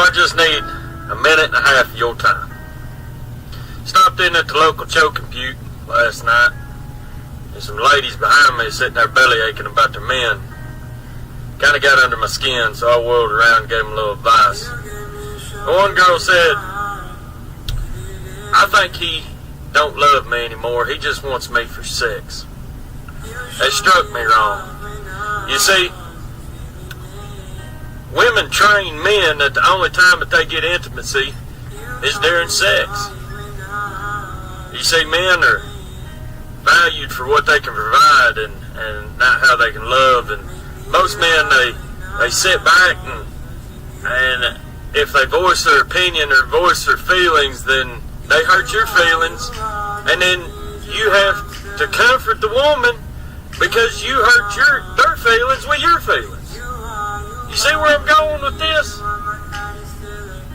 I just need a minute and a half of your time. Stopped in at the local choking puke last night. There's some ladies behind me sitting there belly aching about their men. Kind of got under my skin, so I whirled around and gave them a little advice. One girl said, I think he don't love me anymore. He just wants me for sex. That struck me wrong. You see, women train men that the only time that they get intimacy is during sex. You see, men are valued for what they can provide and not how they can love. And most men, they sit back and if they voice their opinion or voice their feelings, then they hurt your feelings. And then you have to comfort the woman because you hurt their feelings with your feelings. You see where I'm going with this?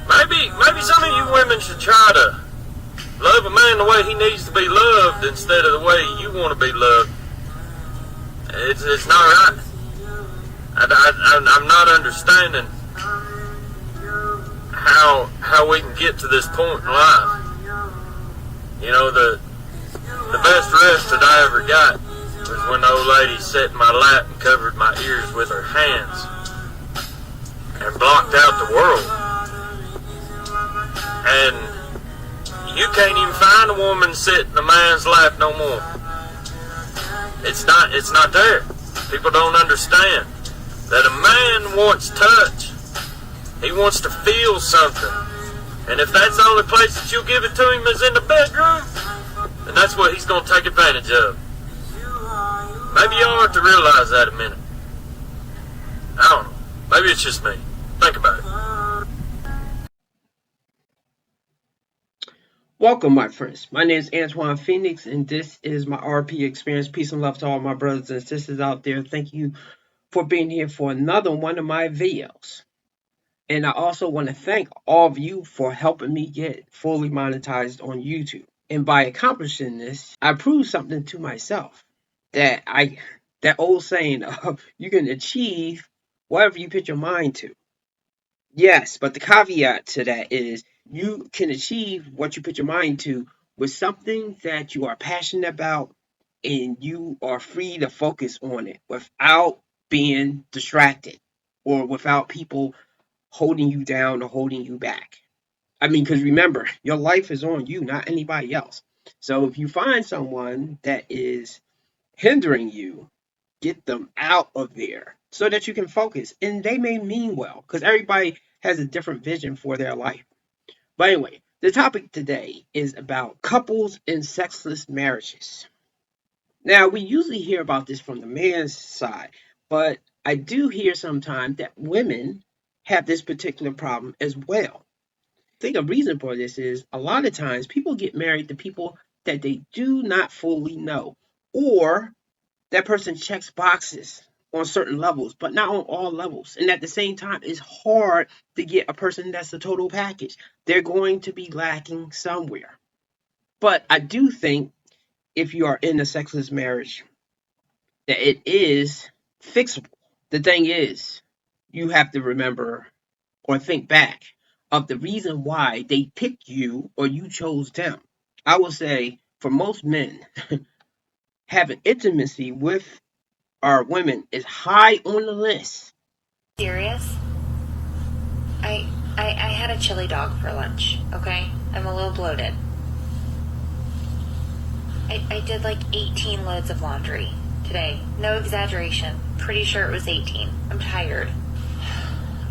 Maybe some of you women should try to love a man the way he needs to be loved instead of the way you want to be loved. It's not right. I'm not understanding how we can get to this point in life. You know, the best rest that I ever got was when the old lady sat in my lap and covered my ears with her hands and blocked out the world. And you can't even find a woman sitting in a man's lap no more. It's not there. People don't understand that a man wants touch. He wants to feel something. And if that's the only place that you'll give it to him is in the bedroom, then that's what he's going to take advantage of. Maybe y'all have to realize that a minute. I don't know. Maybe it's just me. Think about it. Welcome, my friends. My name is Antoine Phoenix, and this is my RP experience. Peace and love to all my brothers and sisters out there. Thank you for being here for another one of my videos. And I also want to thank all of you for helping me get fully monetized on YouTube. And by accomplishing this, I proved something to myself. That old saying of you can achieve whatever you put your mind to. Yes, but the caveat to that is you can achieve what you put your mind to with something that you are passionate about and you are free to focus on it without being distracted or without people holding you down or holding you back. I mean, because remember, your life is on you, not anybody else. So if you find someone that is hindering you, get them out of there so that you can focus. And they may mean well because everybody has a different vision for their life. But anyway, the topic today is about couples in sexless marriages. Now, we usually hear about this from the man's side, but I do hear sometimes that women have this particular problem as well. I think a reason for this is a lot of times people get married to people that they do not fully know, or that person checks boxes on certain levels, but not on all levels. And at the same time, it's hard to get a person that's the total package. They're going to be lacking somewhere. But I do think if you are in a sexless marriage, that it is fixable. The thing is, you have to remember or think back of the reason why they picked you or you chose them. I will say for most men, having intimacy with our women is high on the list. Serious? I had a chili dog for lunch, okay? I'm a little bloated. I did like 18 loads of laundry today. No exaggeration. Pretty sure it was 18. I'm tired.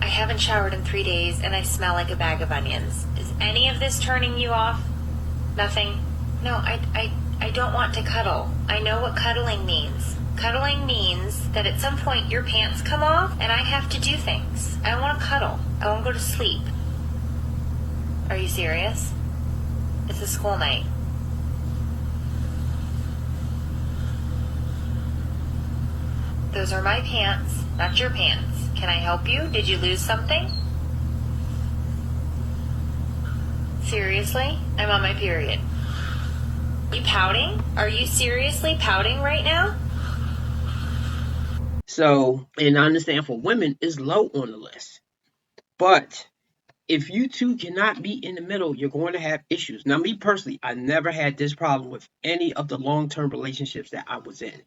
I haven't showered in 3 days and I smell like a bag of onions. Is any of this turning you off? Nothing? No, I don't want to cuddle. I know what cuddling means. Cuddling means that at some point your pants come off and I have to do things. I don't want to cuddle. I want to go to sleep. Are you serious? It's a school night. Those are my pants, not your pants. Can I help you? Did you lose something? Seriously? I'm on my period. You pouting? Are you seriously pouting right now? So, and I understand for women, it's low on the list. But if you two cannot be in the middle, you're going to have issues. Now, me personally, I never had this problem with any of the long-term relationships that I was in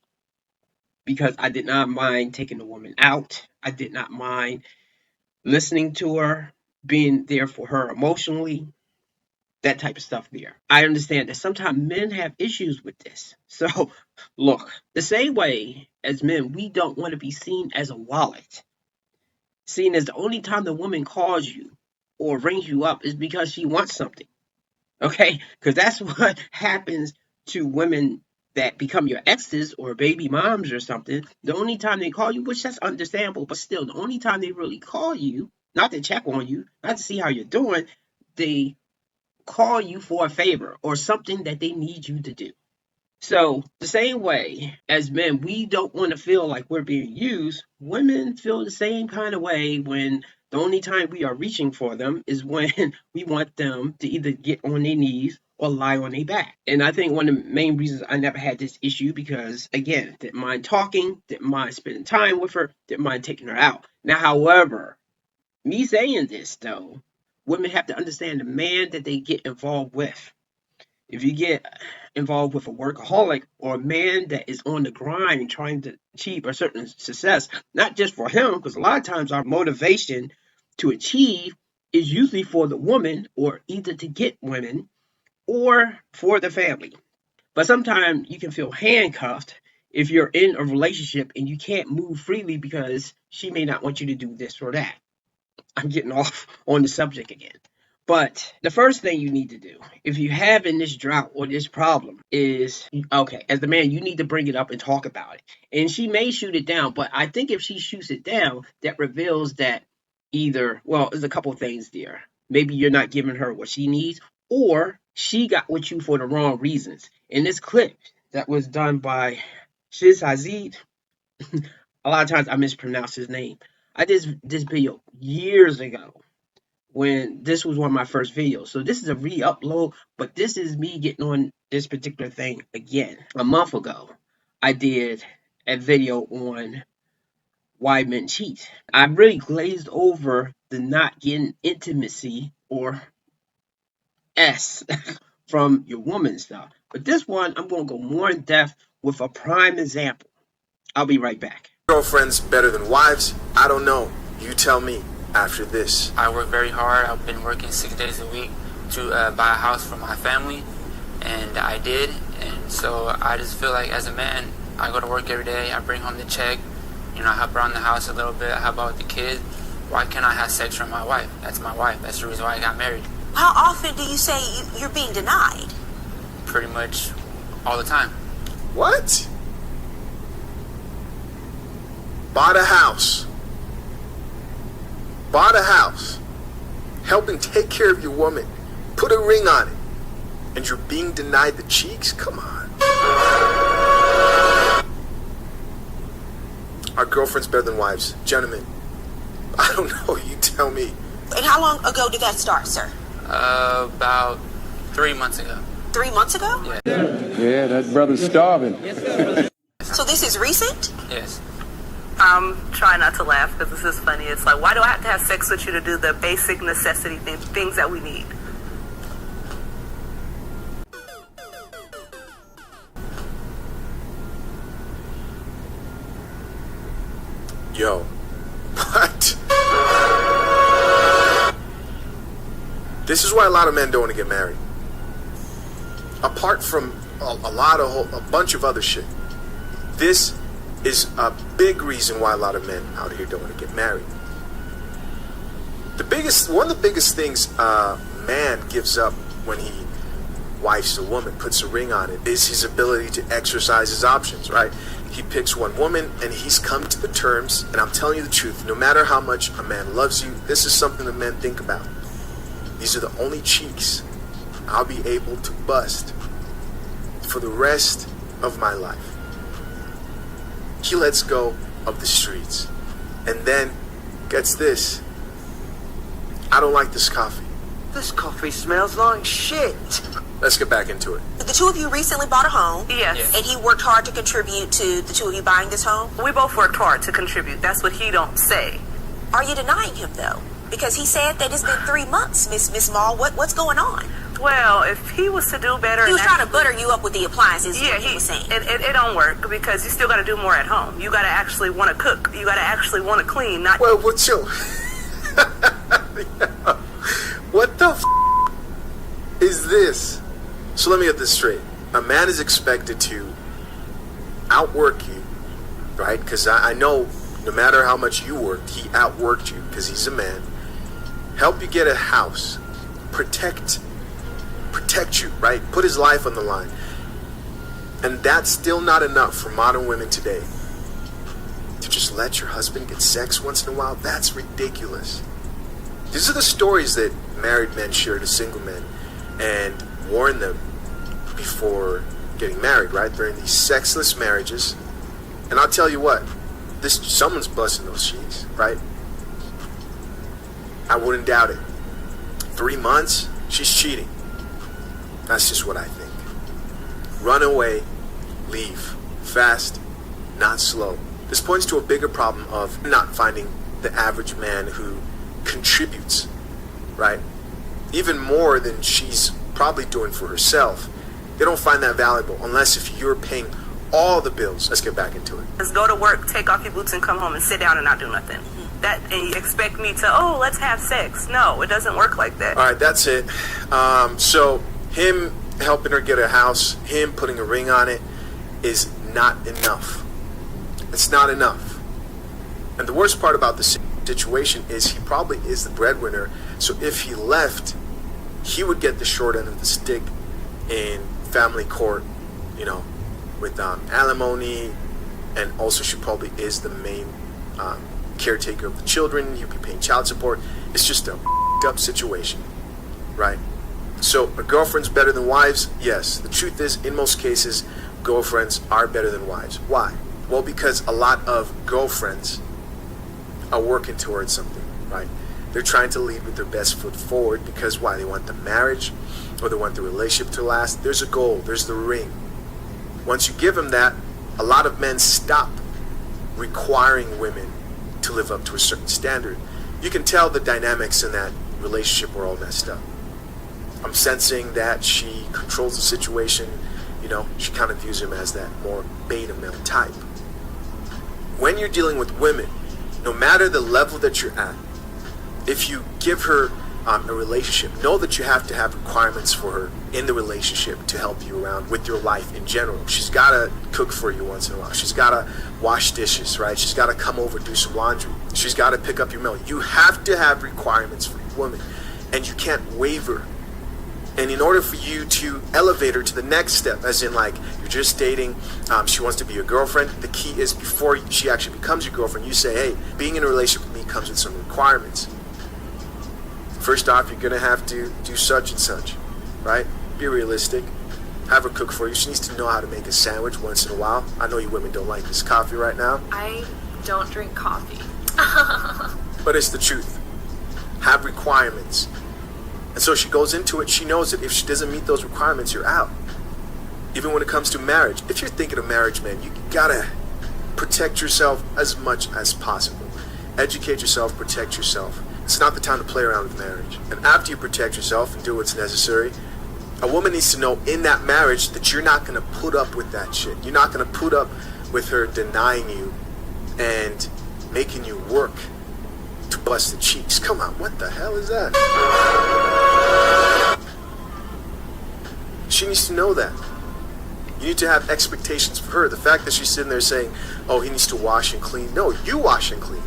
because I did not mind taking the woman out. I did not mind listening to her, being there for her emotionally, that type of stuff there. I understand that sometimes men have issues with this. So, look, the same way as men, we don't want to be seen as a wallet. Seen as the only time the woman calls you or rings you up is because she wants something. Okay? Because that's what happens to women that become your exes or baby moms or something. The only time they call you, which that's understandable, but still, the only time they really call you, not to check on you, not to see how you're doing, they call you for a favor or something that they need you to do. So, the same way as men, we don't want to feel like we're being used. Women feel the same kind of way when the only time we are reaching for them is when we want them to either get on their knees or lie on their back. And I think one of the main reasons I never had this issue because, again, didn't mind talking, didn't mind spending time with her, didn't mind taking her out. Now, however, me saying this, though, women have to understand the man that they get involved with. If you get involved with a workaholic or a man that is on the grind trying to achieve a certain success, not just for him, because a lot of times our motivation to achieve is usually for the woman or either to get women or for the family. But sometimes you can feel handcuffed if you're in a relationship and you can't move freely because she may not want you to do this or that. I'm getting off on the subject again. But the first thing you need to do, if you're having this drought or this problem, is, okay, as the man, you need to bring it up and talk about it. And she may shoot it down, but I think if she shoots it down, that reveals that either, well, there's a couple of things there. Maybe you're not giving her what she needs, or she got with you for the wrong reasons. In this clip that was done by Shiz Hazid, a lot of times I mispronounce his name. I did this video years ago when this was one of my first videos. So this is a re-upload, but this is me getting on this particular thing again. A month ago, I did a video on why men cheat. I really glazed over the not getting intimacy or S from your woman stuff. But this one, I'm going to go more in depth with a prime example. I'll be right back. Girlfriends better than wives? I don't know. You tell me after this. I work very hard. I've been working 6 days a week to buy a house for my family, and I did. And so I just feel like as a man, I go to work every day. I bring home the check. You know, I help around the house a little bit. I help out with the kids. Why can't I have sex from my wife? That's my wife. That's the reason why I got married. How often do you say you're being denied? Pretty much all the time. What? Bought a house. Bought a house. Helping take care of your woman. Put a ring on it. And you're being denied the cheeks? Come on. Are girlfriends better than wives? Gentlemen, I don't know. You tell me. And how long ago did that start, sir? About 3 months ago. 3 months ago? Yeah. Yeah, that brother's starving. So this is recent? Yes. I'm trying not to laugh because this is funny. It's like, why do I have to have sex with you to do the basic necessity things that we need? Yo. What? This is why a lot of men don't want to get married. Apart from a bunch of other shit. This is a big reason why a lot of men out here don't want to get married. One of the biggest things a man gives up when he wifes a woman, puts a ring on it, is his ability to exercise his options, right? He picks one woman and he's come to the terms, and I'm telling you the truth, no matter how much a man loves you, this is something that men think about. These are the only cheeks I'll be able to bust for the rest of my life. He lets go of the streets. And then gets this. I don't like this coffee. This coffee smells like shit. Let's get back into it. The two of you recently bought a home. Yes. And he worked hard to contribute to the two of you buying this home. We both worked hard to contribute. That's what he don't say. Are you denying him, though? Because he said that it's been 3 months, Miss Mall. What's going on? Well, if he was to do better, He was trying to butter you up with the appliances. yeah, he was saying. it don't work because you still got to do more at home. You got to actually want to cook. You got to actually want to clean. Not Well, what's your... What the is this? So let me get this straight. A man is expected to outwork you, right? Because I know no matter how much you worked, he outworked you because he's a man. Help you get a house. Protect you, right? Put his life on the line. And that's still not enough for modern women today. To just let your husband get sex once in a while? That's ridiculous. These are the stories that married men share to single men and warn them before getting married, right? They're in these sexless marriages. And I'll tell you what, someone's busting those sheets, right? I wouldn't doubt it. 3 months, she's cheating. That's just what I think. Run away, leave, fast, not slow. This points to a bigger problem of not finding the average man who contributes, right? Even more than she's probably doing for herself. They don't find that valuable unless if you're paying all the bills. Let's get back into it. just go to work, take off your boots, and come home and sit down and not do nothing. That and you expect me to let's have sex? No, it doesn't work like that. All right, that's it. So him helping her get a house, him putting a ring on it, is not enough. It's not enough. And the worst part about the situation is he probably is the breadwinner. So if he left, he would get the short end of the stick in family court, with alimony, and also she probably is the main caretaker of the children. He'd be paying child support. It's just a up situation, right? So are girlfriends better than wives? Yes. The truth is, in most cases, girlfriends are better than wives. Why? Well, because a lot of girlfriends are working towards something, right? They're trying to lead with their best foot forward because why? They want the marriage or they want the relationship to last. There's a goal. There's the ring. Once you give them that, a lot of men stop requiring women to live up to a certain standard. You can tell the dynamics in that relationship are all messed up. I'm sensing that she controls the situation. She kind of views him as that more beta male type. When you're dealing with women, no matter the level that you're at, if you give her a relationship, know that you have to have requirements for her in the relationship to help you around with your life in general. She's got to cook for you once in a while. She's got to wash dishes, right? She's got to come over, do some laundry. She's got to pick up your mail. You have to have requirements for your woman, and you can't waver. And in order for you to elevate her to the next step, as in like you're just dating, she wants to be your girlfriend, the key is before she actually becomes your girlfriend, you say, hey, being in a relationship with me comes with some requirements. First off, you're going to have to do such and such, right? Be realistic. Have her cook for you. She needs to know how to make a sandwich once in a while. I know you women don't like this coffee right now. I don't drink coffee. But it's the truth. Have requirements. And so she goes into it, she knows that if she doesn't meet those requirements, you're out. Even when it comes to marriage. If you're thinking of marriage, man, you gotta protect yourself as much as possible. Educate yourself, protect yourself. It's not the time to play around with marriage. And after you protect yourself and do what's necessary, a woman needs to know in that marriage that you're not gonna put up with that shit. You're not gonna put up with her denying you and making you work to bust the cheeks. Come on, what the hell is that? She needs to know that. You need to have expectations for her. The fact that she's sitting there saying, oh, he needs to wash and clean. No, you wash and clean.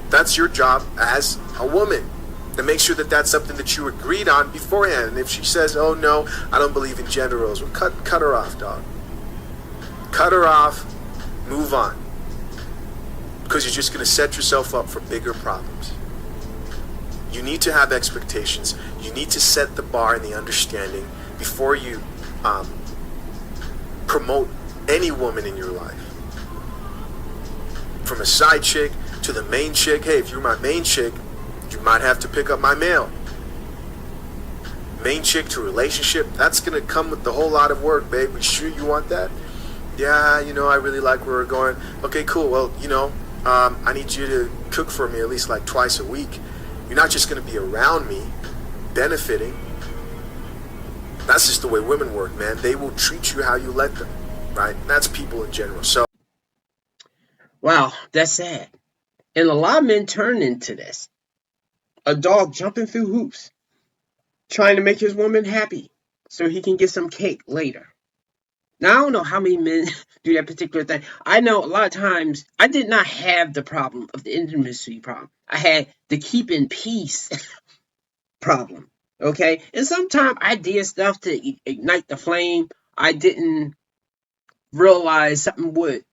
That's your job as a woman. And make sure that that's something that you agreed on beforehand. And if she says, oh no, I don't believe in gender roles, well, cut her off, dog. Cut her off, move on. Because you're just going to set yourself up for bigger problems. You need to have expectations. You need to set the bar and the understanding before you promote any woman in your life. From a side chick to the main chick. Hey, if you're my main chick, you might have to pick up my mail. Main chick to relationship, that's going to come with a whole lot of work, babe. You sure you want that? Yeah, I really like where we're going. Okay, cool. Well, I need you to cook for me at least like twice a week. You're not just going to be around me, benefiting. That's just the way women work, man. They will treat you how you let them, right? And that's people in general. So, Wow, that's sad. And a lot of men turn into this. A dog jumping through hoops, trying to make his woman happy so he can get some cake later. Now, I don't know how many men do that particular thing. I know a lot of times I did not have the problem of the intimacy problem. I had the keeping peace problem. Okay. And sometimes I did stuff to ignite the flame. I didn't realize something would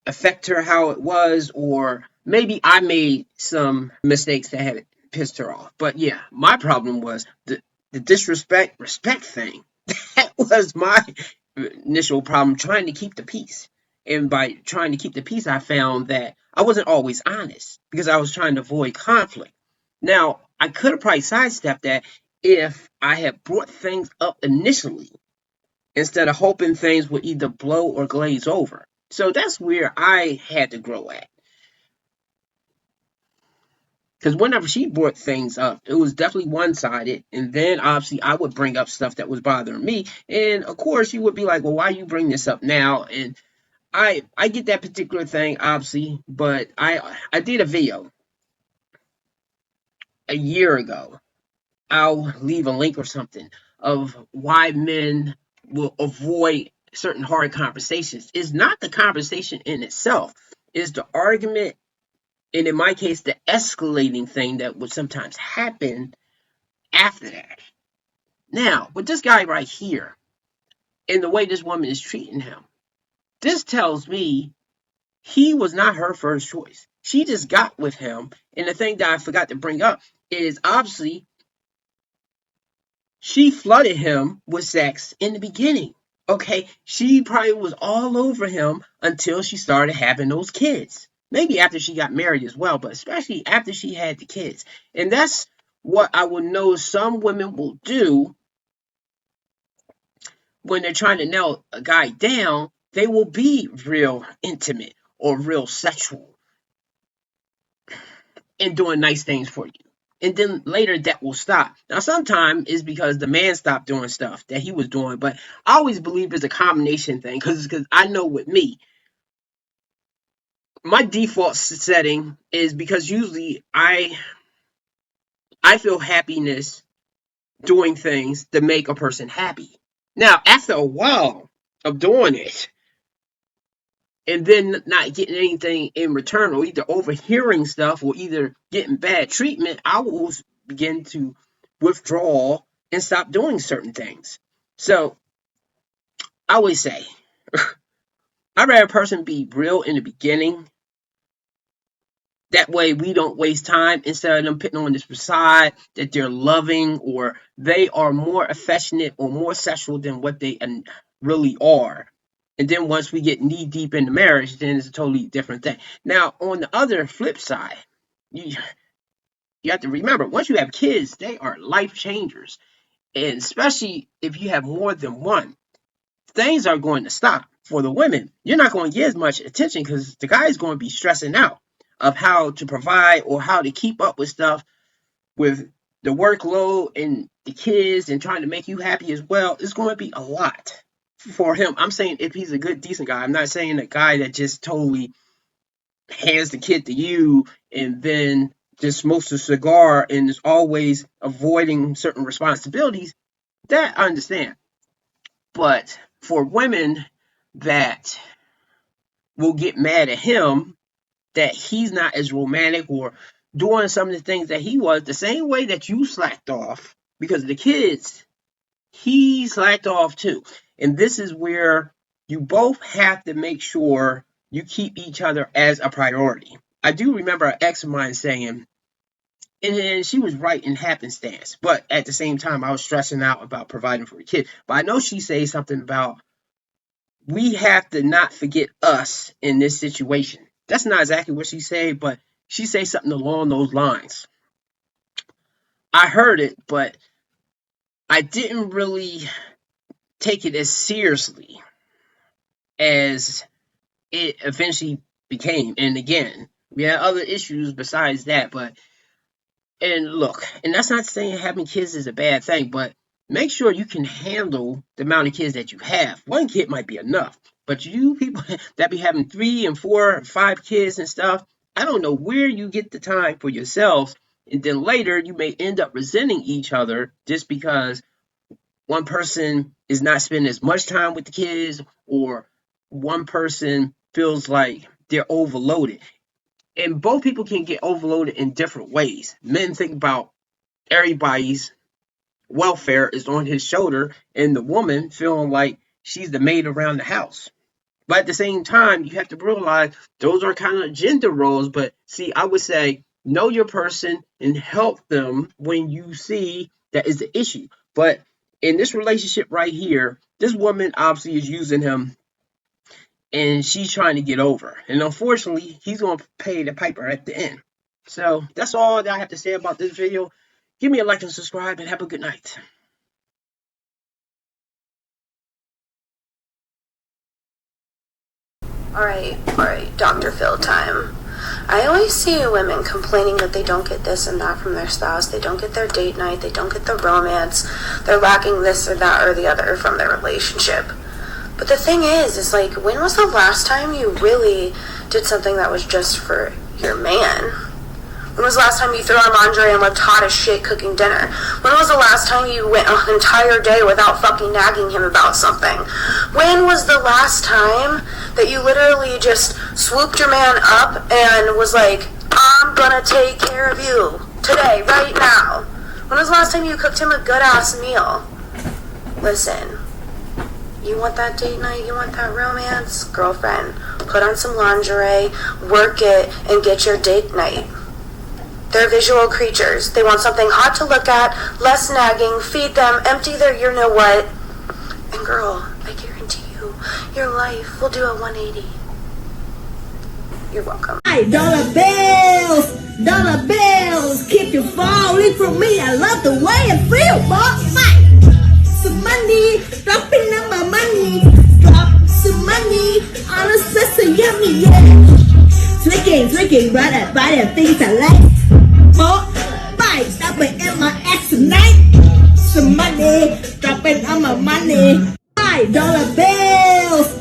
affect her how it was, or maybe I made some mistakes that had pissed her off. But yeah, my problem was the disrespect respect thing. That was my initial problem, trying to keep the peace. And by trying to keep the peace, I found that I wasn't always honest because I was trying to avoid conflict. Now, I could have probably sidestepped that if I had brought things up initially instead of hoping things would either blow or glaze over. So that's where I had to grow at. Because whenever she brought things up, it was definitely one sided. And then obviously I would bring up stuff that was bothering me. And of course, you would be like, well, why you bring this up now? And I get that particular thing, obviously. But I did a video a year ago. I'll leave a link or something of why men will avoid certain hard conversations. It's not the conversation in itself, it's the argument, and in my case, the escalating thing that would sometimes happen after that. Now, with this guy right here, and the way this woman is treating him, this tells me he was not her first choice. She just got with him. And the thing that I forgot to bring up is obviously she flooded him with sex in the beginning. Okay, she probably was all over him until she started having those kids. Maybe after she got married as well, but especially after she had the kids. And that's what I will know some women will do when they're trying to nail a guy down. They will be real intimate or real sexual and doing nice things for you. And then later that will stop. Now, sometimes it's because the man stopped doing stuff that he was doing, but I always believe it's a combination thing because I know with me, my default setting is because usually I feel happiness doing things to make a person happy. Now, after a while of doing it, and then not getting anything in return, or either overhearing stuff or either getting bad treatment, I will begin to withdraw and stop doing certain things. So I always say, I'd rather a person be real in the beginning. That way we don't waste time instead of them putting on this facade that they're loving or they are more affectionate or more sexual than what they really are. And then once we get knee deep into marriage, then it's a totally different thing. Now, on the other flip side, you have to remember, once you have kids, they are life changers. And especially if you have more than one, things are going to stop. For the women, you're not going to get as much attention because the guy is going to be stressing out of how to provide or how to keep up with stuff with the workload and the kids and trying to make you happy as well. It's going to be a lot for him. I'm saying if he's a good, decent guy. I'm not saying a guy that just totally hands the kid to you and then just smokes a cigar and is always avoiding certain responsibilities. That I understand. But for women that will get mad at him that he's not as romantic or doing some of the things that he was, the same way that you slacked off because of the kids, he slacked off too. And this is where you both have to make sure you keep each other as a priority. I do remember an ex of mine saying, and she was right in happenstance, but at the same time, I was stressing out about providing for the kid. But I know she said something about we have to not forget us in this situation. That's not exactly what she said, but she said something along those lines. I heard it, but I didn't really take it as seriously as it eventually became. And again, We had other issues besides that, but and look, and that's not saying having kids is a bad thing, but make sure you can handle the amount of kids that you have. One kid might be enough, but you people that be having 3 and 4 and 5 kids and stuff, I don't know where you get the time for yourselves, and then later you may end up resenting each other just because one person is not spending as much time with the kids, or one person feels like they're overloaded. And both people can get overloaded in different ways. Men think about everybody's welfare is on his shoulder, and the woman feeling like she's the maid around the house. But at the same time, you have to realize those are kind of gender roles. But see, I would say know your person and help them when you see that is the issue. But in this relationship right here, this woman obviously is using him, and she's trying to get over. And unfortunately, he's going to pay the piper at the end. So that's all that I have to say about this video. Give me a like and subscribe, and have a good night. Alright, Dr. Phil time. I always see women complaining that they don't get this and that from their spouse. They don't get their date night. They don't get the romance. They're lacking this or that or the other from their relationship. But the thing is like, when was the last time you really did something that was just for your man? When was the last time you threw on lingerie and looked hot as shit cooking dinner? When was the last time you went an entire day without fucking nagging him about something? When was the last time that you literally just swooped your man up and was like, I'm gonna take care of you today, right now? When was the last time you cooked him a good ass meal? Listen, you want that date night? You want that romance? Girlfriend, put on some lingerie, work it, and get your date night. They're visual creatures. They want something hot to look at, less nagging, feed them, empty their you-know-what. And girl, I guarantee you, your life will do a 180. You're welcome. Hey, dollar bills, keep you falling for me. I love the way it feels, boss. Some money, dropping on my money. Drop some money on a sister, yummy, yeah. Drinking, right at things I like. Bye, stopping in my ass tonight. Some money, dropping on my money. $5 bills.